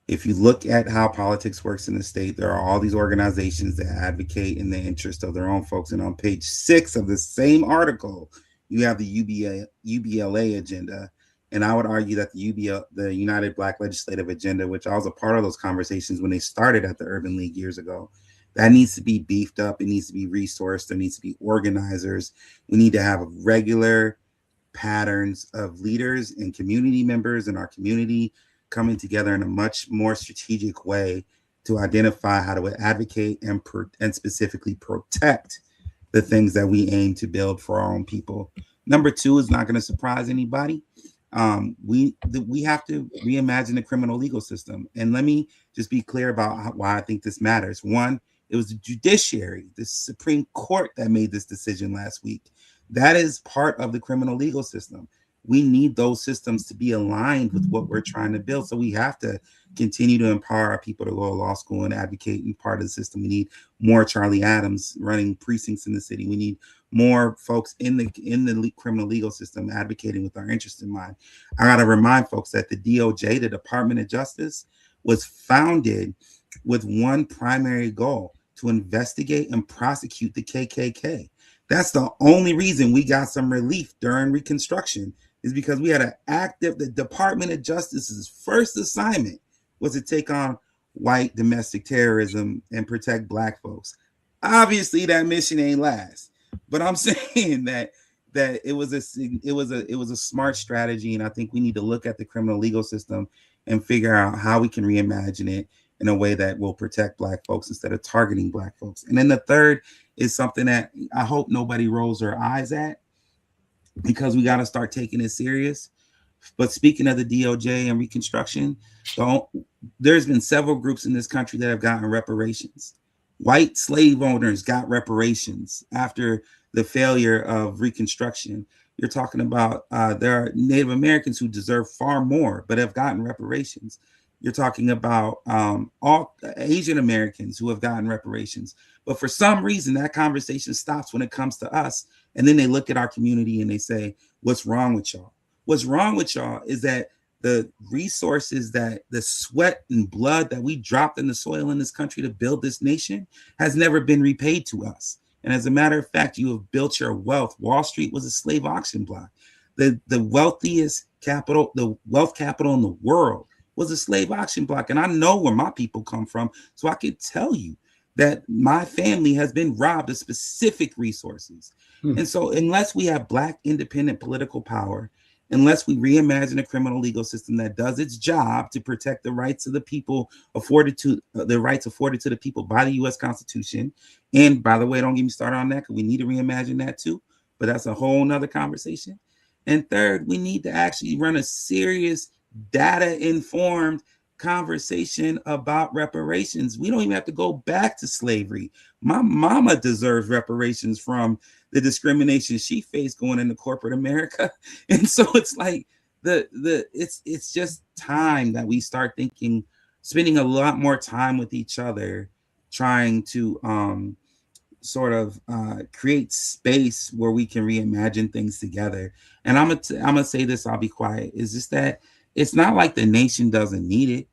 If you look at how politics works in the state, there are all these organizations that advocate in the interest of their own folks. And on page 6 of the same article, you have the UBLA agenda. And I would argue that the United Black Legislative Agenda, which I was a part of those conversations when they started at the Urban League years ago, that needs to be beefed up. It needs to be resourced. There needs to be organizers. We need to have regular patterns of leaders and community members in our community coming together in a much more strategic way to identify how to advocate and specifically protect the things that we aim to build for our own people. Number 2 is not going to surprise anybody. We have to reimagine the criminal legal system. And let me just be clear about why I think this matters. One, it was the judiciary, the Supreme Court, that made this decision last week. That is part of the criminal legal system. We need those systems to be aligned with what we're trying to build. So we have to continue to empower our people to go to law school and advocate in part of the system. We need more Charlie Adams running precincts in the city. We need more folks in the criminal legal system advocating with our interests in mind. I got to remind folks that the DOJ, the Department of Justice, was founded with one primary goal: to investigate and prosecute the KKK. That's the only reason we got some relief during Reconstruction, is because we had the Department of Justice's first assignment was to take on white domestic terrorism and protect Black folks. Obviously, that mission ain't last, but I'm saying that it was a smart strategy, and I think we need to look at the criminal legal system and figure out how we can reimagine it in a way that will protect Black folks instead of targeting Black folks. And then the third is something that I hope nobody rolls their eyes at, because we got to start taking it serious. But speaking of the DOJ and Reconstruction, there's been several groups in this country that have gotten reparations. White slave owners got reparations after the failure of Reconstruction. You're talking about there are Native Americans who deserve far more, but have gotten reparations. You're talking about all Asian Americans who have gotten reparations. But for some reason, that conversation stops when it comes to us. And then they look at our community and they say, what's wrong with y'all? What's wrong with y'all is that the resources, that the sweat and blood that we dropped in the soil in this country to build this nation has never been repaid to us. And as a matter of fact, you have built your wealth. Wall Street was a slave auction block. The wealthiest capital, the wealth capital in the world was a slave auction block. And I know where my people come from. So I can tell you that my family has been robbed of specific resources. And so unless we have Black independent political power, unless we reimagine a criminal legal system that does its job to protect the rights of the people afforded to the rights afforded to the people by the U.S. Constitution. And by the way, don't get me started on that, because we need to reimagine that too. But that's a whole nother conversation. And third, we need to actually run a serious data-informed conversation about reparations. We don't even have to go back to slavery. My mama deserves reparations from the discrimination she faced going into corporate America. And so it's like it's just time that we start thinking, spending a lot more time with each other, trying to sort of create space where we can reimagine things together. And I'm gonna say this, I'll be quiet, is just that it's not like the nation doesn't need it.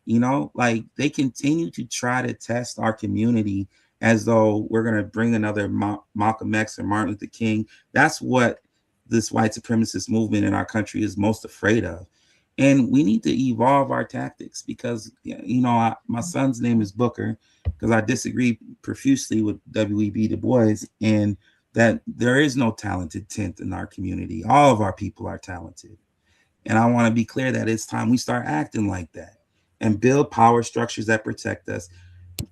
You know, like they continue to try to test our community as though we're going to bring another Malcolm X or Martin Luther King. That's what this white supremacist movement in our country is most afraid of. And we need to evolve our tactics, because, you know, my son's name is Booker because I disagree profusely with W.E.B. Du Bois, and that there is no talented tenth in our community. All of our people are talented. And I want to be clear that it's time we start acting like that and build power structures that protect us,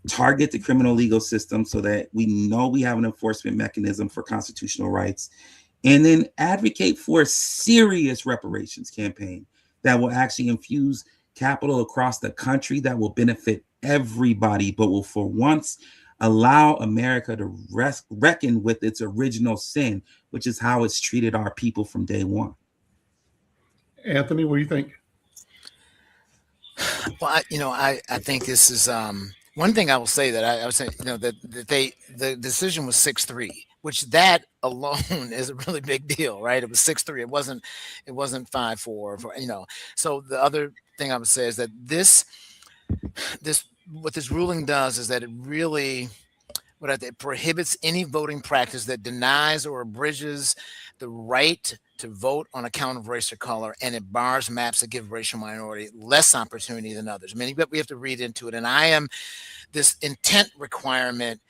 target the criminal legal system so that we know we have an enforcement mechanism for constitutional rights, and then advocate for a serious reparations campaign that will actually infuse capital across the country that will benefit everybody, but will for once allow America to reckon with its original sin, which is how it's treated our people from day one. Anthony, what do you think? Well, I think this is one thing I will say, that I would say, that the decision was 6-3, which that alone is a really big deal, right? It was 6-3. It wasn't 5-4. So the other thing I would say is that what this ruling does is that it really it prohibits any voting practice that denies or abridges the right to vote on account of race or color, and it bars maps that give racial minority less opportunity than others. I mean, we have to read into it. And this intent requirement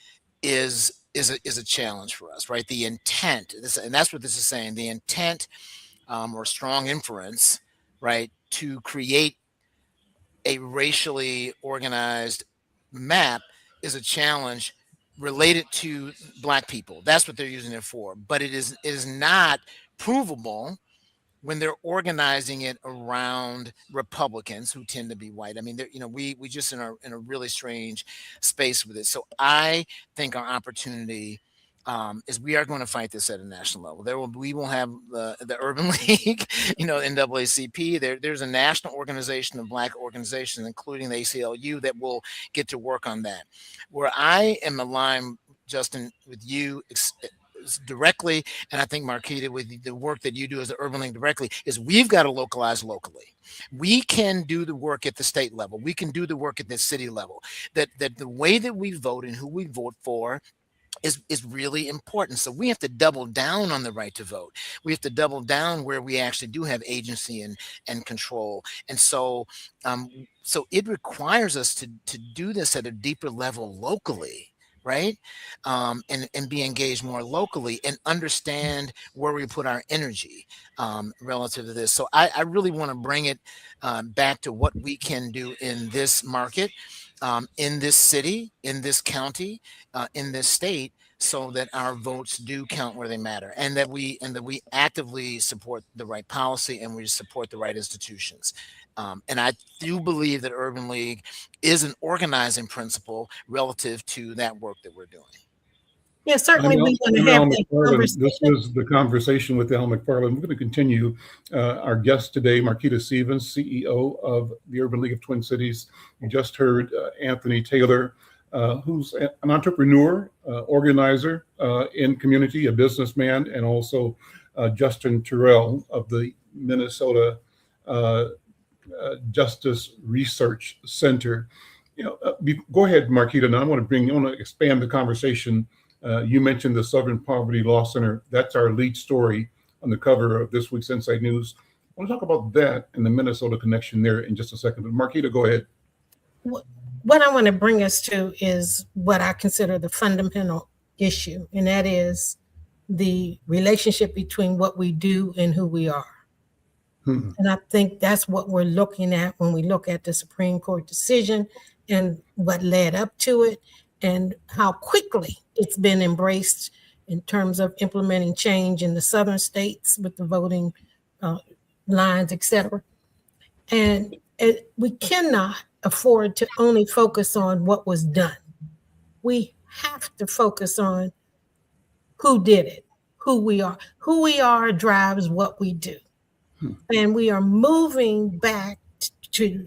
is a challenge for us, right? The intent, and that's what this is saying. The intent, or strong inference, right, to create a racially organized map is a challenge related to Black people. That's what they're using it for. But it is not provable when they're organizing it around Republicans who tend to be white. I mean, we just in a really strange space with it. So I think our opportunity is we are going to fight this at a national level. We will have the Urban League, NAACP. There's a national organization of Black organizations, including the ACLU, that will get to work on that. Where I am aligned, Justin, with you directly, and I think Marquita, with the work that you do as the Urban League directly, is we've got to localize locally. We can do the work at the state level. We can do the work at the city level. That the way that we vote and who we vote for is really important. So we have to double down on the right to vote. We have to double down where we actually do have agency and control. And so it requires us to do this at a deeper level locally, right? And be engaged more locally and understand where we put our energy relative to this. So I really want to bring it back to what we can do in this market, in this city, in this county, in this state, so that our votes do count where they matter, and that we actively support the right policy and we support the right institutions. And I do believe that Urban League is an organizing principle relative to that work that we're doing. Yeah, certainly we want to have Al that McFarlane. conversation. This is the conversation with Al McFarlane. We're going to continue. Our guest today, Marquita Stevens, CEO of the Urban League of Twin Cities. You just heard Anthony Taylor, who's an entrepreneur, organizer in community, a businessman, and also Justin Terrell of the Minnesota Justice Research Center. Go ahead, Marquita. Now I want to expand the conversation. You mentioned the Southern Poverty Law Center. That's our lead story on the cover of this week's Inside News. I want to talk about that and the Minnesota connection there in just a second. But Marquita, go ahead. What I want to bring us to is what I consider the fundamental issue, and that is the relationship between what we do and who we are. And I think that's what we're looking at when we look at the Supreme Court decision and what led up to it and how quickly it's been embraced in terms of implementing change in the southern states with the voting lines, et cetera. And we cannot afford to only focus on what was done. We have to focus on who did it, who we are. Who we are drives what we do. And we are moving back to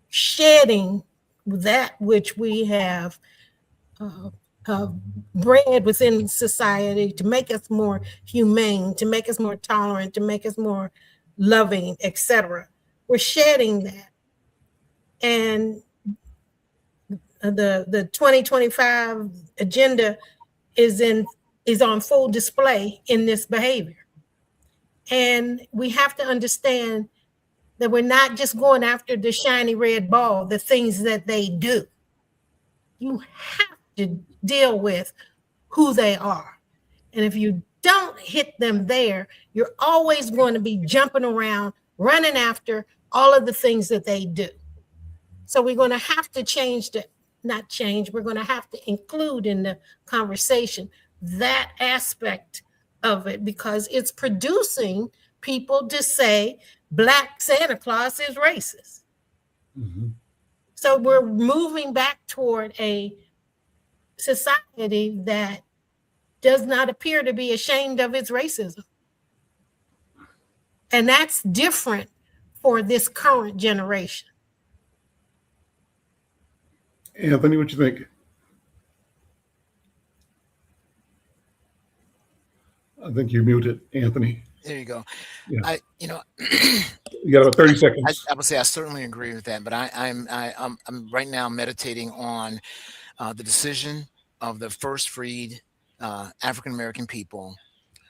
shedding that which we have bred within society to make us more humane, to make us more tolerant, to make us more loving, etc. We're shedding that. And the 2025 agenda is on full display in this behavior. And we have to understand that we're not just going after the shiny red ball, the things that they do. You have to deal with who they are. And if you don't hit them there, you're always going to be jumping around, running after all of the things that they do. So we're going to have to we're going to have to include in the conversation that aspect of it, because it's producing people to say Black Santa Claus is racist. Mm-hmm. So we're moving back toward a society that does not appear to be ashamed of its racism. And that's different for this current generation. Anthony, what you think? I think you're muted, Anthony. There you go. Yeah. You got about 30 seconds. I would say I certainly agree with that, but I'm right now meditating on the decision of the first freed African American people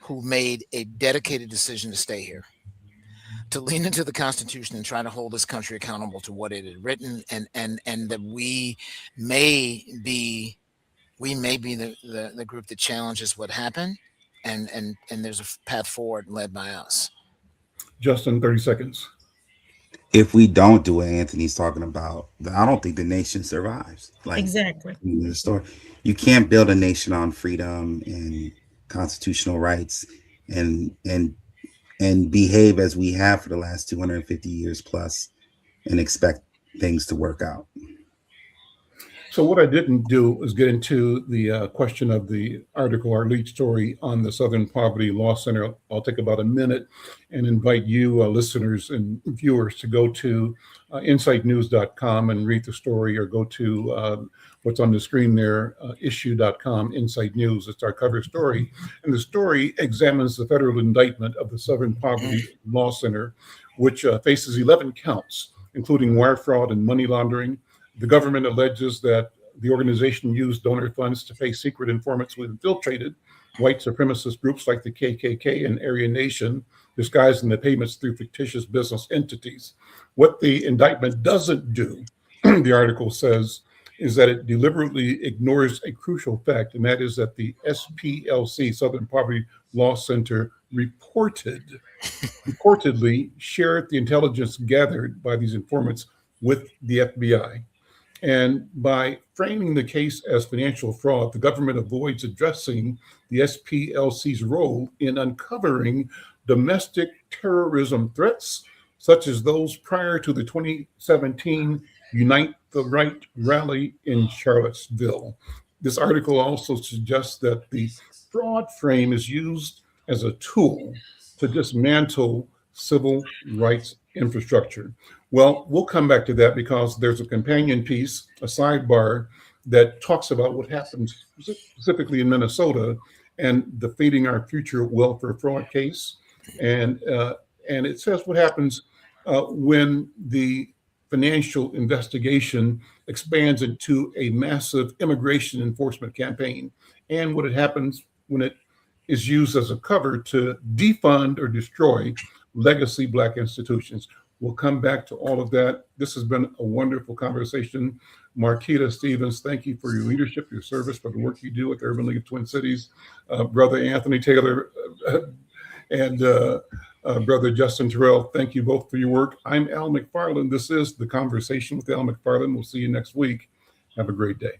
who made a dedicated decision to stay here, to lean into the Constitution and try to hold this country accountable to what it had written, and that we may be the group that challenges what happened. And there's a path forward led by us. Justin, 30 seconds. If we don't do what Anthony's talking about, I don't think the nation survives. Exactly. The story. You can't build a nation on freedom and constitutional rights and behave as we have for the last 250 years plus and expect things to work out. So what I didn't do was get into the question of the article, our lead story on the Southern Poverty Law Center. I'll take about a minute and invite you listeners and viewers to go to insightnews.com and read the story, or go to what's on the screen there, issue.com, Insight News. It's our cover story. And the story examines the federal indictment of the Southern Poverty Law Center, which faces 11 counts, including wire fraud and money laundering. The government alleges that the organization used donor funds to pay secret informants who infiltrated white supremacist groups like the KKK and Aryan Nation, disguising the payments through fictitious business entities. What the indictment doesn't do, the article says, is that it deliberately ignores a crucial fact, and that is that the SPLC, Southern Poverty Law Center, reportedly shared the intelligence gathered by these informants with the FBI. And by framing the case as financial fraud, the government avoids addressing the SPLC's role in uncovering domestic terrorism threats, such as those prior to the 2017 Unite the Right rally in Charlottesville. This article also suggests that the fraud frame is used as a tool to dismantle civil rights infrastructure. Well, we'll come back to that because there's a companion piece, a sidebar that talks about what happens specifically in Minnesota and the Feeding Our Future welfare fraud case. And it says what happens when the financial investigation expands into a massive immigration enforcement campaign, and what happens when it is used as a cover to defund or destroy legacy Black institutions. We'll come back to all of that. This has been a wonderful conversation. Marquita Stevens, thank you for your leadership, your service, for the work you do with the Urban League of Twin Cities. Brother Anthony Taylor and Brother Justin Terrell, thank you both for your work. I'm Al McFarlane. This is The Conversation with Al McFarlane. We'll see you next week. Have a great day.